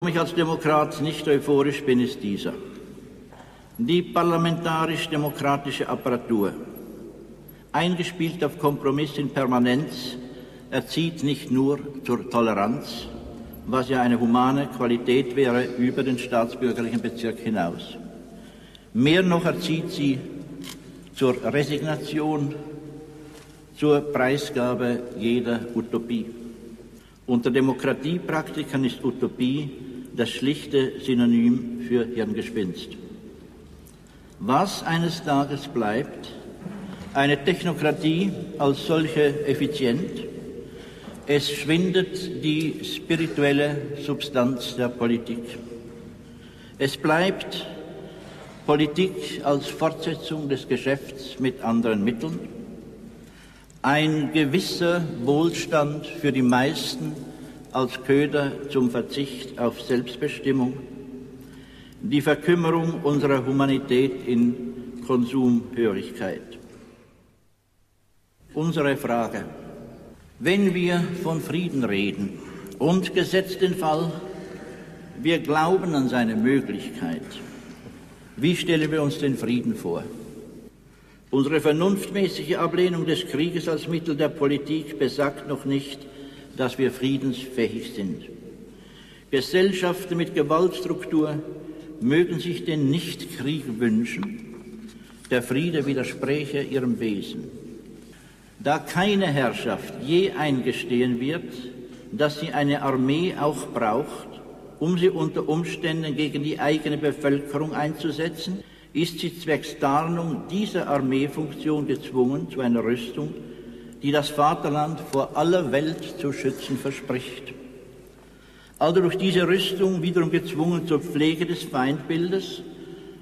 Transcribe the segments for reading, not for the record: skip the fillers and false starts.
Warum ich als Demokrat nicht euphorisch bin, ist dieser. Die parlamentarisch-demokratische Apparatur, eingespielt auf Kompromiss in Permanenz, erzieht nicht nur zur Toleranz, was ja eine humane Qualität wäre, über den staatsbürgerlichen Bezirk hinaus. Mehr noch erzieht sie zur Resignation, zur Preisgabe jeder Utopie. Unter Demokratiepraktikern ist Utopie das schlichte Synonym für Hirngespinst. Was eines Tages bleibt, eine Technokratie als solche effizient, es schwindet die spirituelle Substanz der Politik. Es bleibt Politik als Fortsetzung des Geschäfts mit anderen Mitteln, ein gewisser Wohlstand für die meisten als Köder zum Verzicht auf Selbstbestimmung, die Verkümmerung unserer Humanität in Konsumhörigkeit. Unsere Frage: Wenn wir von Frieden reden und gesetzt den Fall, wir glauben an seine Möglichkeit, wie stellen wir uns den Frieden vor? Unsere vernunftmäßige Ablehnung des Krieges als Mittel der Politik besagt noch nicht, dass wir friedensfähig sind. Gesellschaften mit Gewaltstruktur mögen sich den Nichtkrieg wünschen, der Friede widerspräche ihrem Wesen. Da keine Herrschaft je eingestehen wird, dass sie eine Armee auch braucht, um sie unter Umständen gegen die eigene Bevölkerung einzusetzen, ist sie zwecks Tarnung dieser Armeefunktion gezwungen zu einer Rüstung, die das Vaterland vor aller Welt zu schützen verspricht. Also durch diese Rüstung wiederum gezwungen zur Pflege des Feindbildes,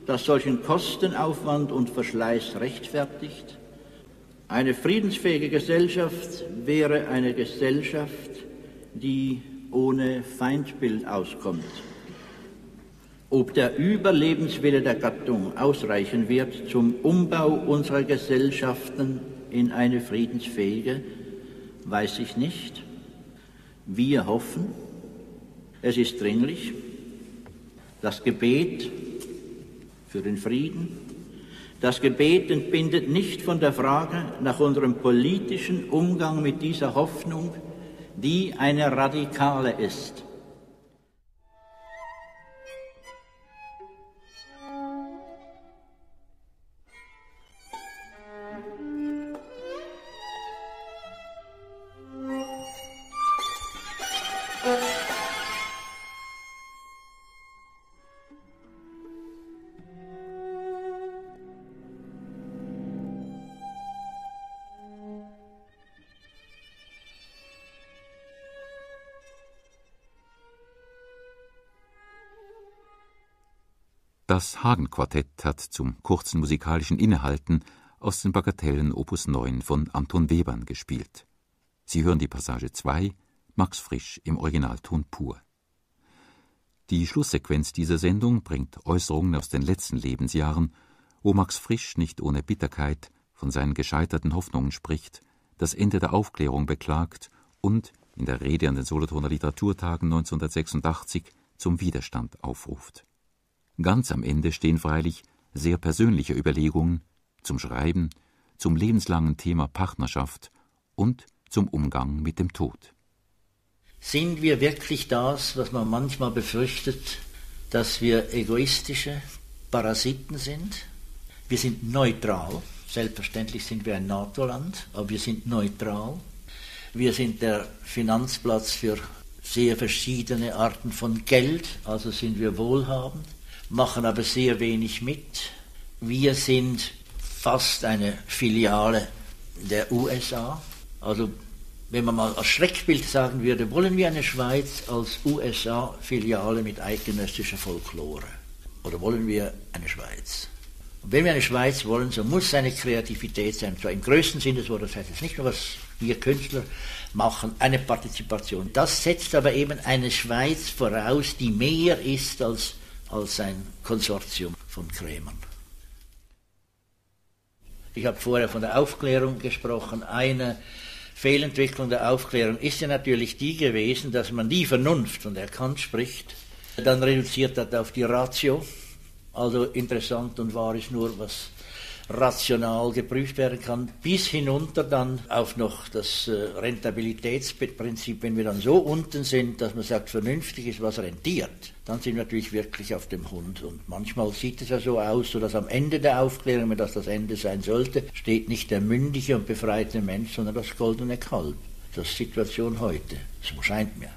das solchen Kostenaufwand und Verschleiß rechtfertigt. Eine friedensfähige Gesellschaft wäre eine Gesellschaft, die ohne Feindbild auskommt. Ob der Überlebenswille der Gattung ausreichen wird zum Umbau unserer Gesellschaften in eine friedensfähige, weiß ich nicht. Wir hoffen, es ist dringlich, das Gebet für den Frieden. Das Gebet entbindet nicht von der Frage nach unserem politischen Umgang mit dieser Hoffnung, die eine radikale ist. Das Hagen-Quartett hat zum kurzen musikalischen Innehalten aus den Bagatellen Opus 9 von Anton Webern gespielt. Sie hören die Passage 2, Max Frisch im Originalton pur. Die Schlusssequenz dieser Sendung bringt Äußerungen aus den letzten Lebensjahren, wo Max Frisch nicht ohne Bitterkeit von seinen gescheiterten Hoffnungen spricht, das Ende der Aufklärung beklagt und in der Rede an den Solothurner Literaturtagen 1986 zum Widerstand aufruft. Ganz am Ende stehen freilich sehr persönliche Überlegungen zum Schreiben, zum lebenslangen Thema Partnerschaft und zum Umgang mit dem Tod. Sind wir wirklich das, was man manchmal befürchtet, dass wir egoistische Parasiten sind? Wir sind neutral. Selbstverständlich sind wir ein NATO-Land, aber wir sind neutral. Wir sind der Finanzplatz für sehr verschiedene Arten von Geld, also sind wir wohlhabend, machen aber sehr wenig mit. Wir sind fast eine Filiale der USA. Also wenn man mal als Schreckbild sagen würde, wollen wir eine Schweiz als USA-Filiale mit eidgenössischer Folklore? Oder wollen wir eine Schweiz? Und wenn wir eine Schweiz wollen, so muss eine Kreativität sein, und zwar im größten Sinne des Wortes, das heißt jetzt nicht nur, was wir Künstler machen, eine Partizipation. Das setzt aber eben eine Schweiz voraus, die mehr ist als ein Konsortium von Krämern. Ich habe vorher von der Aufklärung gesprochen. Eine Fehlentwicklung der Aufklärung ist ja natürlich die gewesen, dass man die Vernunft, von der Kant spricht, Dann reduziert das auf die Ratio. Also interessant und wahr ist nur, was rational geprüft werden kann, bis hinunter dann auf noch das Rentabilitätsprinzip. Wenn wir dann so unten sind, dass man sagt, vernünftig ist, was rentiert, dann sind wir natürlich wirklich auf dem Hund. Und manchmal sieht es ja so aus, so dass am Ende der Aufklärung, wenn das das Ende sein sollte, steht nicht der mündige und befreite Mensch, sondern das goldene Kalb. Das ist die Situation heute. So scheint mir.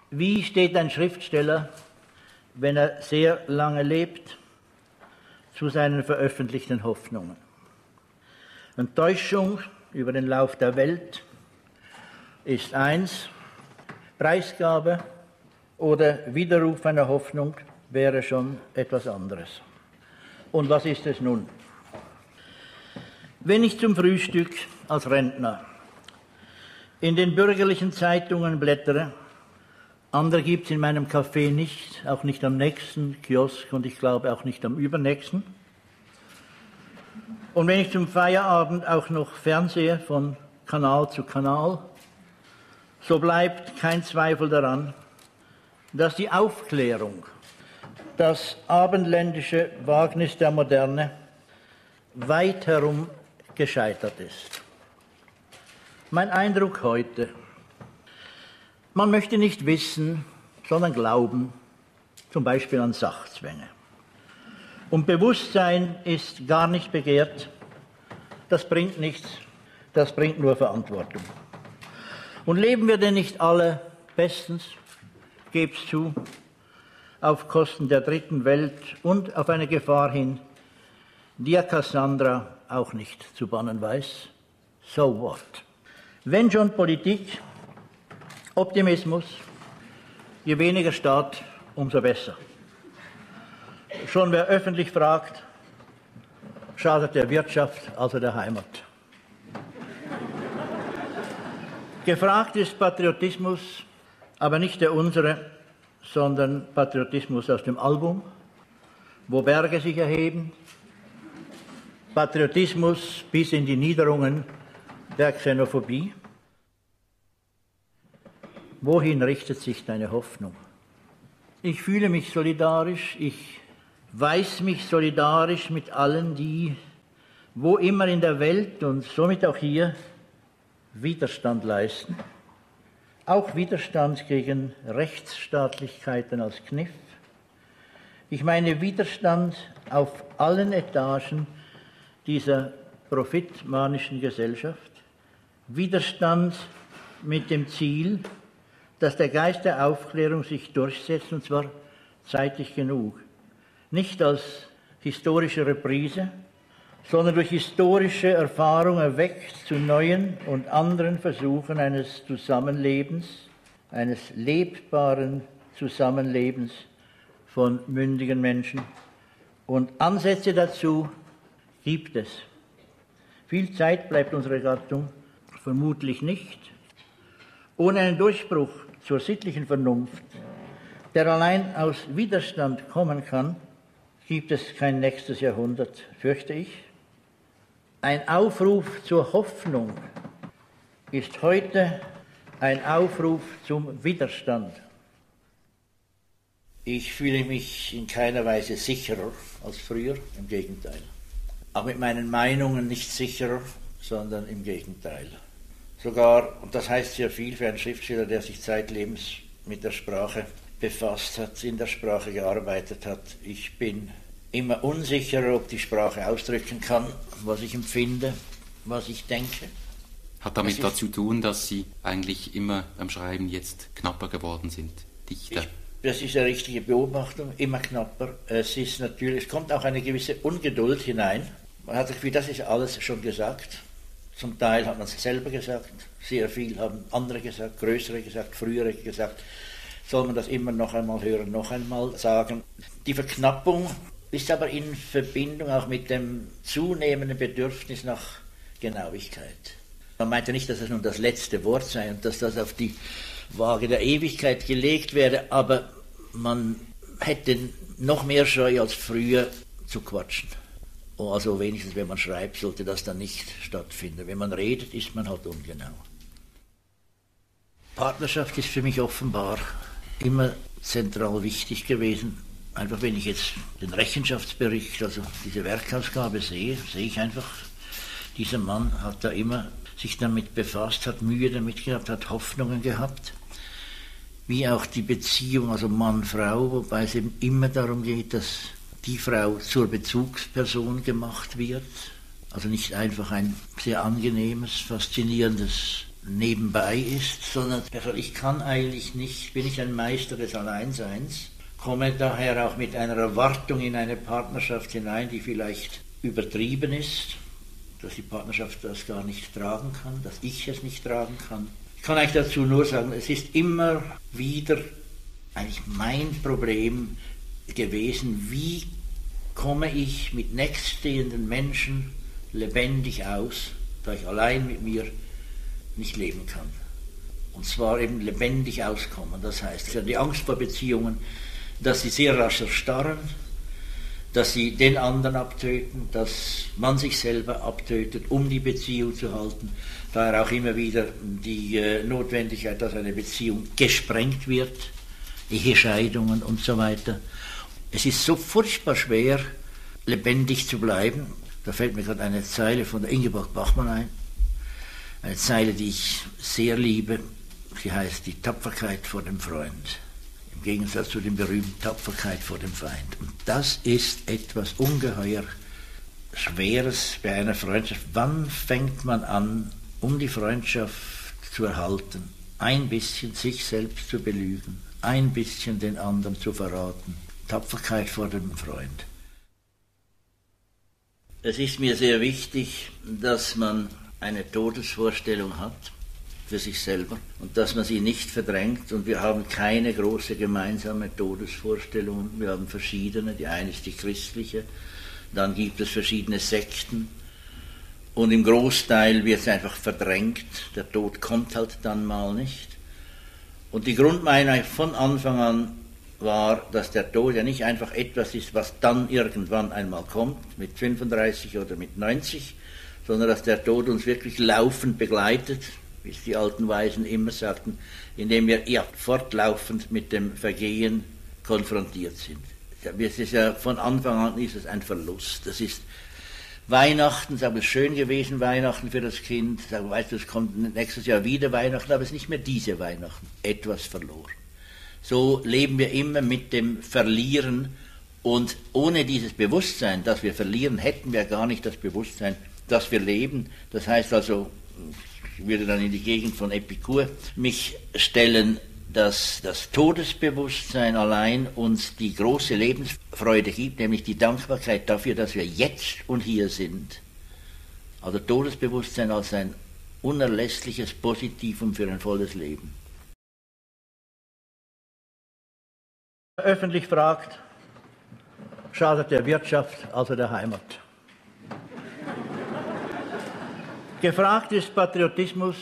Wie steht ein Schriftsteller, wenn er sehr lange lebt, zu seinen veröffentlichten Hoffnungen? Enttäuschung über den Lauf der Welt ist eins, Preisgabe oder Widerruf einer Hoffnung wäre schon etwas anderes. Und was ist es nun? Wenn ich zum Frühstück als Rentner in den bürgerlichen Zeitungen blättere, andere gibt es in meinem Café nicht, auch nicht am nächsten Kiosk und ich glaube auch nicht am übernächsten. Und wenn ich zum Feierabend auch noch fernsehe von Kanal zu Kanal, so bleibt kein Zweifel daran, dass die Aufklärung, das abendländische Wagnis der Moderne, weit herum gescheitert ist. Mein Eindruck heute: Man möchte nicht wissen, sondern glauben, zum Beispiel an Sachzwänge. Und Bewusstsein ist gar nicht begehrt, das bringt nichts, das bringt nur Verantwortung. Und leben wir denn nicht alle bestens, geb's zu, auf Kosten der dritten Welt und auf eine Gefahr hin, die ja Cassandra auch nicht zu bannen weiß? So what? Wenn schon Politik, Optimismus, je weniger Staat, umso besser. Schon wer öffentlich fragt, schadet der Wirtschaft, also der Heimat. Gefragt ist Patriotismus, aber nicht der unsere, sondern Patriotismus aus dem Album, wo Berge sich erheben, Patriotismus bis in die Niederungen der Xenophobie. Wohin richtet sich deine Hoffnung? Ich fühle mich solidarisch, ich weiß mich solidarisch mit allen, die, wo immer in der Welt und somit auch hier, Widerstand leisten. Auch Widerstand gegen Rechtsstaatlichkeiten als Kniff. Ich meine Widerstand auf allen Etagen dieser profitmanischen Gesellschaft. Widerstand mit dem Ziel, dass der Geist der Aufklärung sich durchsetzt, und zwar zeitig genug. Nicht als historische Reprise, sondern durch historische Erfahrung erweckt zu neuen und anderen Versuchen eines Zusammenlebens, eines lebbaren Zusammenlebens von mündigen Menschen. Und Ansätze dazu gibt es. Viel Zeit bleibt unserer Gattung vermutlich nicht. Ohne einen Durchbruch zur sittlichen Vernunft, der allein aus Widerstand kommen kann, gibt es kein nächstes Jahrhundert, fürchte ich. Ein Aufruf zur Hoffnung ist heute ein Aufruf zum Widerstand. Ich fühle mich in keiner Weise sicherer als früher, im Gegenteil. Auch mit meinen Meinungen nicht sicherer, sondern im Gegenteil. Sogar, und das heißt sehr viel für einen Schriftsteller, der sich zeitlebens mit der Sprache befasst hat, in der Sprache gearbeitet hat. Ich bin immer unsicherer, ob die Sprache ausdrücken kann, was ich empfinde, was ich denke. Hat damit dazu tun, dass Sie eigentlich immer beim Schreiben jetzt knapper geworden sind, dichter? Das ist eine richtige Beobachtung, immer knapper. Es kommt auch eine gewisse Ungeduld hinein. Man hat das Gefühl, das ist alles schon gesagt. Zum Teil hat man es selber gesagt, sehr viel haben andere gesagt, größere gesagt, frühere gesagt. Soll man das immer noch einmal hören, noch einmal sagen. Die Verknappung ist aber in Verbindung auch mit dem zunehmenden Bedürfnis nach Genauigkeit. Man meinte nicht, dass es nun das letzte Wort sei und dass das auf die Waage der Ewigkeit gelegt werde, aber man hätte noch mehr Scheu als früher zu quatschen. Also wenigstens, wenn man schreibt, sollte das dann nicht stattfinden. Wenn man redet, ist man halt ungenau. Partnerschaft ist für mich offenbar immer zentral wichtig gewesen. Einfach wenn ich jetzt den Rechenschaftsbericht, also diese Werkausgabe sehe ich einfach, dieser Mann hat da immer sich damit befasst, hat Mühe damit gehabt, hat Hoffnungen gehabt. Wie auch die Beziehung, also Mann-Frau, wobei es eben immer darum geht, dass die Frau zur Bezugsperson gemacht wird. Also nicht einfach ein sehr angenehmes, faszinierendes Nebenbei ist, sondern ich kann eigentlich nicht, bin ich ein Meister des Alleinseins, komme daher auch mit einer Erwartung in eine Partnerschaft hinein, die vielleicht übertrieben ist, dass die Partnerschaft das gar nicht tragen kann, dass ich es nicht tragen kann. Ich kann eigentlich dazu nur sagen, es ist immer wieder eigentlich mein Problem gewesen, wie komme ich mit nächststehenden Menschen lebendig aus, da ich allein mit mir nicht leben kann. Und zwar eben lebendig auskommen. Das heißt, die Angst vor Beziehungen, dass sie sehr rasch erstarren, dass sie den anderen abtöten, dass man sich selber abtötet, um die Beziehung zu halten. Daher auch immer wieder die Notwendigkeit, dass eine Beziehung gesprengt wird, Ehescheidungen und so weiter. Es ist so furchtbar schwer, lebendig zu bleiben. Da fällt mir gerade eine Zeile von der Ingeborg Bachmann ein. Eine Zeile, die ich sehr liebe. Sie heißt die Tapferkeit vor dem Freund. Im Gegensatz zu dem berühmten Tapferkeit vor dem Feind. Und das ist etwas ungeheuer Schweres bei einer Freundschaft. Wann fängt man an, um die Freundschaft zu erhalten, ein bisschen sich selbst zu belügen, ein bisschen den anderen zu verraten? Tapferkeit vor dem Freund. Es ist mir sehr wichtig, dass man eine Todesvorstellung hat für sich selber und dass man sie nicht verdrängt. Und wir haben keine große gemeinsame Todesvorstellung. Wir haben verschiedene. Die eine ist die christliche, dann gibt es verschiedene Sekten und im Großteil wird es einfach verdrängt. Der Tod kommt halt dann mal nicht. Und die Grundmeinung von Anfang an war, dass der Tod ja nicht einfach etwas ist, was dann irgendwann einmal kommt, mit 35 oder mit 90, sondern dass der Tod uns wirklich laufend begleitet, wie es die alten Weisen immer sagten, indem wir ja fortlaufend mit dem Vergehen konfrontiert sind. Es ist ja von Anfang an ist es ein Verlust. Das ist Weihnachten, sagen wir, schön gewesen, Weihnachten für das Kind, sagen, weißt du, es kommt nächstes Jahr wieder Weihnachten, aber es ist nicht mehr diese Weihnachten, etwas verloren. So leben wir immer mit dem Verlieren und ohne dieses Bewusstsein, dass wir verlieren, hätten wir gar nicht das Bewusstsein, dass wir leben. Das heißt also, ich würde dann in die Gegend von Epikur mich stellen, dass das Todesbewusstsein allein uns die große Lebensfreude gibt, nämlich die Dankbarkeit dafür, dass wir jetzt und hier sind. Also Todesbewusstsein als ein unerlässliches Positivum für ein volles Leben. Öffentlich fragt, schadet der Wirtschaft, also der Heimat. Gefragt ist Patriotismus,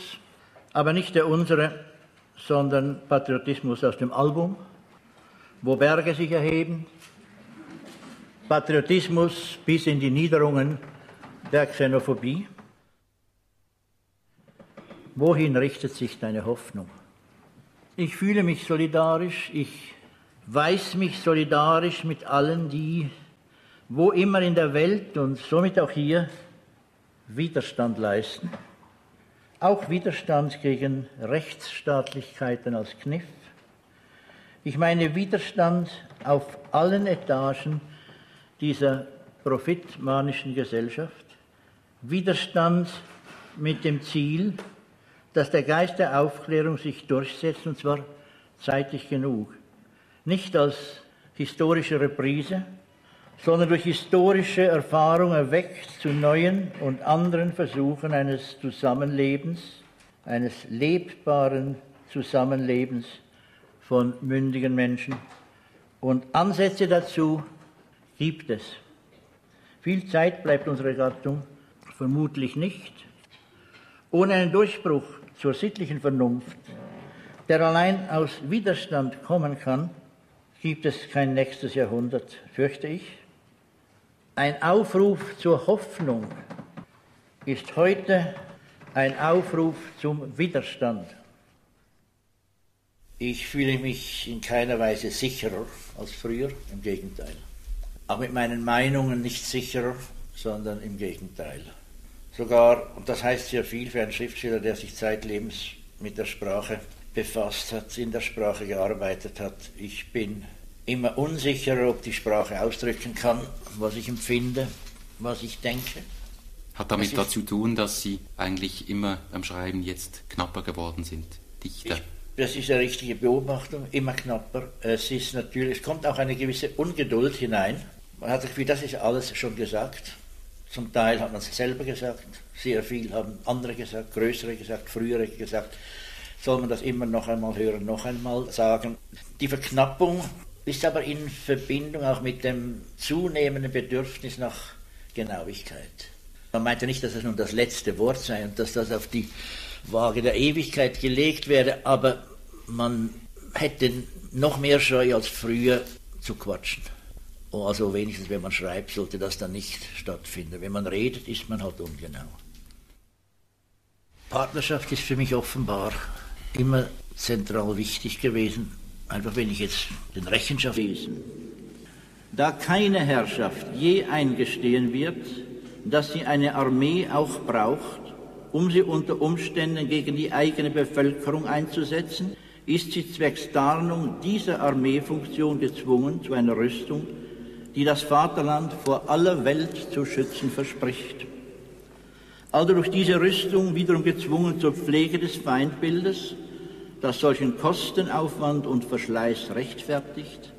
aber nicht der unsere, sondern Patriotismus aus dem Album, wo Berge sich erheben, Patriotismus bis in die Niederungen der Xenophobie. Wohin richtet sich deine Hoffnung? Ich fühle mich solidarisch, ich weiß mich solidarisch mit allen, die, wo immer in der Welt und somit auch hier, Widerstand leisten. Auch Widerstand gegen Rechtsstaatlichkeiten als Kniff. Ich meine Widerstand auf allen Etagen dieser profitmanischen Gesellschaft. Widerstand mit dem Ziel, dass der Geist der Aufklärung sich durchsetzt, und zwar zeitig genug. Nicht als historische Reprise, sondern durch historische Erfahrung erweckt zu neuen und anderen Versuchen eines Zusammenlebens, eines lebbaren Zusammenlebens von mündigen Menschen. Und Ansätze dazu gibt es. Viel Zeit bleibt unsere Gattung vermutlich nicht. Ohne einen Durchbruch zur sittlichen Vernunft, der allein aus Widerstand kommen kann, gibt es kein nächstes Jahrhundert, fürchte ich. Ein Aufruf zur Hoffnung ist heute ein Aufruf zum Widerstand. Ich fühle mich in keiner Weise sicherer als früher, im Gegenteil. Auch mit meinen Meinungen nicht sicherer, sondern im Gegenteil. Sogar, und das heißt sehr viel für einen Schriftsteller, der sich zeitlebens mit der Sprache befasst hat, in der Sprache gearbeitet hat. Ich bin immer unsicherer, ob die Sprache ausdrücken kann, was ich empfinde, was ich denke. Hat damit dazu zu tun, dass Sie eigentlich immer beim Schreiben jetzt knapper geworden sind, dichter? Das ist eine richtige Beobachtung, immer knapper. Es kommt auch eine gewisse Ungeduld hinein. Man hat das Gefühl, das ist alles schon gesagt. Zum Teil hat man es selber gesagt, sehr viel haben andere gesagt, größere gesagt, frühere gesagt. Soll man das immer noch einmal hören, noch einmal sagen. Die Verknappung ist aber in Verbindung auch mit dem zunehmenden Bedürfnis nach Genauigkeit. Man meinte nicht, dass es nun das letzte Wort sei und dass das auf die Waage der Ewigkeit gelegt werde, aber man hätte noch mehr Scheu als früher zu quatschen. Also wenigstens, wenn man schreibt, sollte das dann nicht stattfinden. Wenn man redet, ist man halt ungenau. Partnerschaft ist für mich offenbar immer zentral wichtig gewesen. Einfach wenn ich jetzt den Rechenschaft lese. Da keine Herrschaft je eingestehen wird, dass sie eine Armee auch braucht, um sie unter Umständen gegen die eigene Bevölkerung einzusetzen, ist sie zwecks Tarnung dieser Armeefunktion gezwungen zu einer Rüstung, die das Vaterland vor aller Welt zu schützen verspricht. Also durch diese Rüstung wiederum gezwungen zur Pflege des Feindbildes, das solchen Kostenaufwand und Verschleiß rechtfertigt.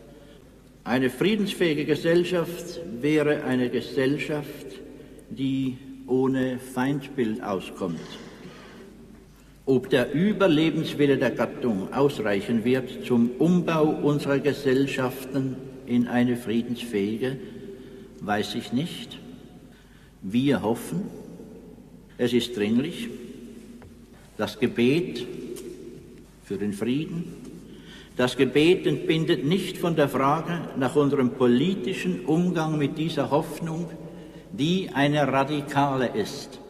Eine friedensfähige Gesellschaft wäre eine Gesellschaft, die ohne Feindbild auskommt. Ob der Überlebenswille der Gattung ausreichen wird zum Umbau unserer Gesellschaften in eine friedensfähige, weiß ich nicht. Wir hoffen, es ist dringlich, das Gebet für den Frieden. Das Gebet entbindet nicht von der Frage nach unserem politischen Umgang mit dieser Hoffnung, die eine radikale ist.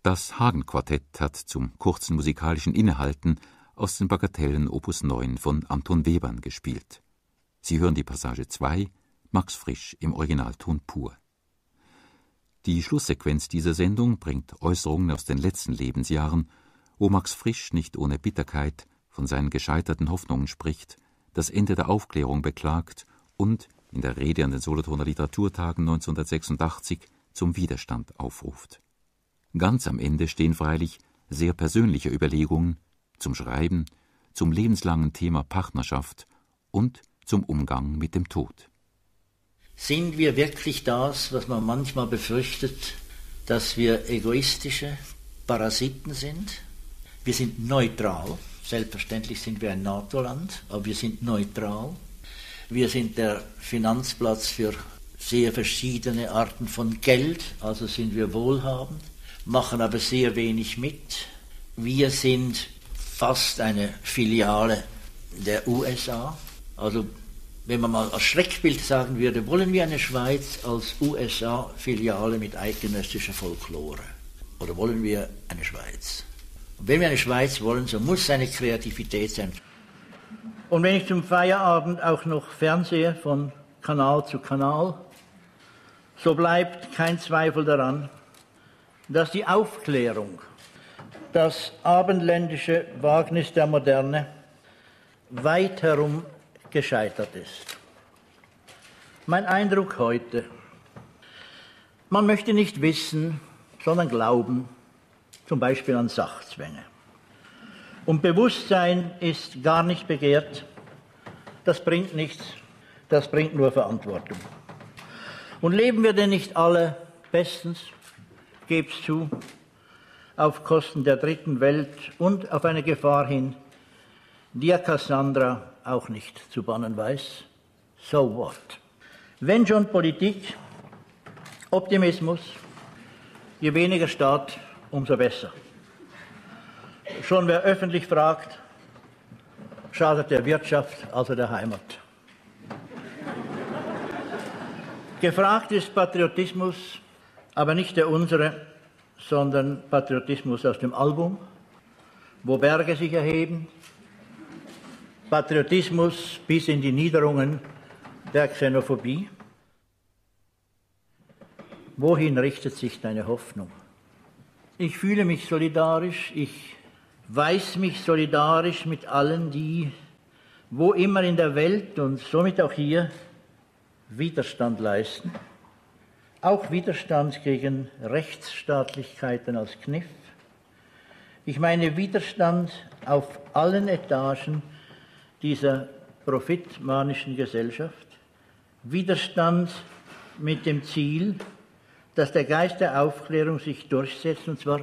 Das Hagen-Quartett hat zum kurzen musikalischen Innehalten aus den Bagatellen Opus 9 von Anton Webern gespielt. Sie hören die Passage 2, Max Frisch im Originalton pur. Die Schlusssequenz dieser Sendung bringt Äußerungen aus den letzten Lebensjahren, wo Max Frisch nicht ohne Bitterkeit von seinen gescheiterten Hoffnungen spricht, das Ende der Aufklärung beklagt und in der Rede an den Solothurner Literaturtagen 1986 zum Widerstand aufruft. Ganz am Ende stehen freilich sehr persönliche Überlegungen zum Schreiben, zum lebenslangen Thema Partnerschaft und zum Umgang mit dem Tod. Sind wir wirklich das, was man manchmal befürchtet, dass wir egoistische Parasiten sind? Wir sind neutral. Selbstverständlich sind wir ein NATO-Land, aber wir sind neutral. Wir sind der Finanzplatz für sehr verschiedene Arten von Geld, also sind wir wohlhabend, machen aber sehr wenig mit. Wir sind fast eine Filiale der USA. Also wenn man mal als Schreckbild sagen würde, wollen wir eine Schweiz als USA-Filiale mit eidgenössischer Folklore? Oder wollen wir eine Schweiz? Und wenn wir eine Schweiz wollen, so muss eine Kreativität sein. Und wenn ich zum Feierabend auch noch fernsehe von Kanal zu Kanal, so bleibt kein Zweifel daran, dass die Aufklärung, das abendländische Wagnis der Moderne, weit herum gescheitert ist. Mein Eindruck heute: Man möchte nicht wissen, sondern glauben, zum Beispiel an Sachzwänge. Und Bewusstsein ist gar nicht begehrt. Das bringt nichts, das bringt nur Verantwortung. Und leben wir denn nicht alle bestens? Geb's zu. auf Kosten der dritten Welt und auf eine Gefahr hin, die ja Cassandra auch nicht zu bannen weiß. So what? Wenn schon Politik, Optimismus, je weniger Staat, umso besser. Schon wer öffentlich fragt, schadet der Wirtschaft, also der Heimat. Gefragt ist Patriotismus, aber nicht der unsere, sondern Patriotismus aus dem Album, wo Berge sich erheben, Patriotismus bis in die Niederungen der Xenophobie. Wohin richtet sich deine Hoffnung? Ich fühle mich solidarisch, ich weiß mich solidarisch mit allen, die, wo immer in der Welt und somit auch hier, Widerstand leisten. Auch Widerstand gegen Rechtsstaatlichkeiten als Kniff. Ich meine Widerstand auf allen Etagen dieser profitmanischen Gesellschaft. Widerstand mit dem Ziel, dass der Geist der Aufklärung sich durchsetzt, und zwar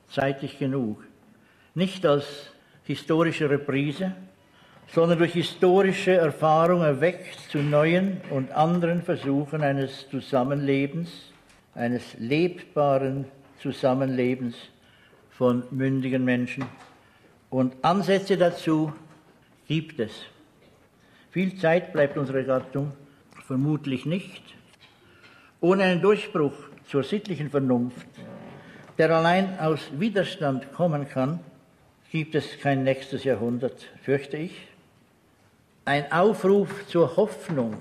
zeitig genug. Nicht als historische Reprise, sondern durch historische Erfahrung erweckt zu neuen und anderen Versuchen eines Zusammenlebens, eines lebbaren Zusammenlebens von mündigen Menschen. Und Ansätze dazu gibt es. Viel Zeit bleibt unsere Gattung vermutlich nicht. Ohne einen Durchbruch zur sittlichen Vernunft, der allein aus Widerstand kommen kann, gibt es kein nächstes Jahrhundert, fürchte ich. Ein Aufruf zur Hoffnung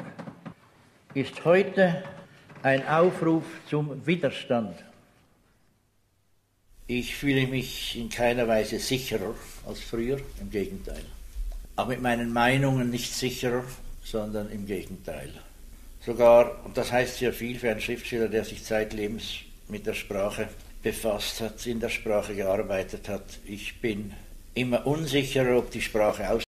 ist heute ein Aufruf zum Widerstand. Ich fühle mich in keiner Weise sicherer als früher, im Gegenteil. Auch mit meinen Meinungen nicht sicherer, sondern im Gegenteil. Sogar, und das heißt sehr viel für einen Schriftsteller, der sich zeitlebens mit der Sprache befasst hat, in der Sprache gearbeitet hat, ich bin immer unsicherer, ob die Sprache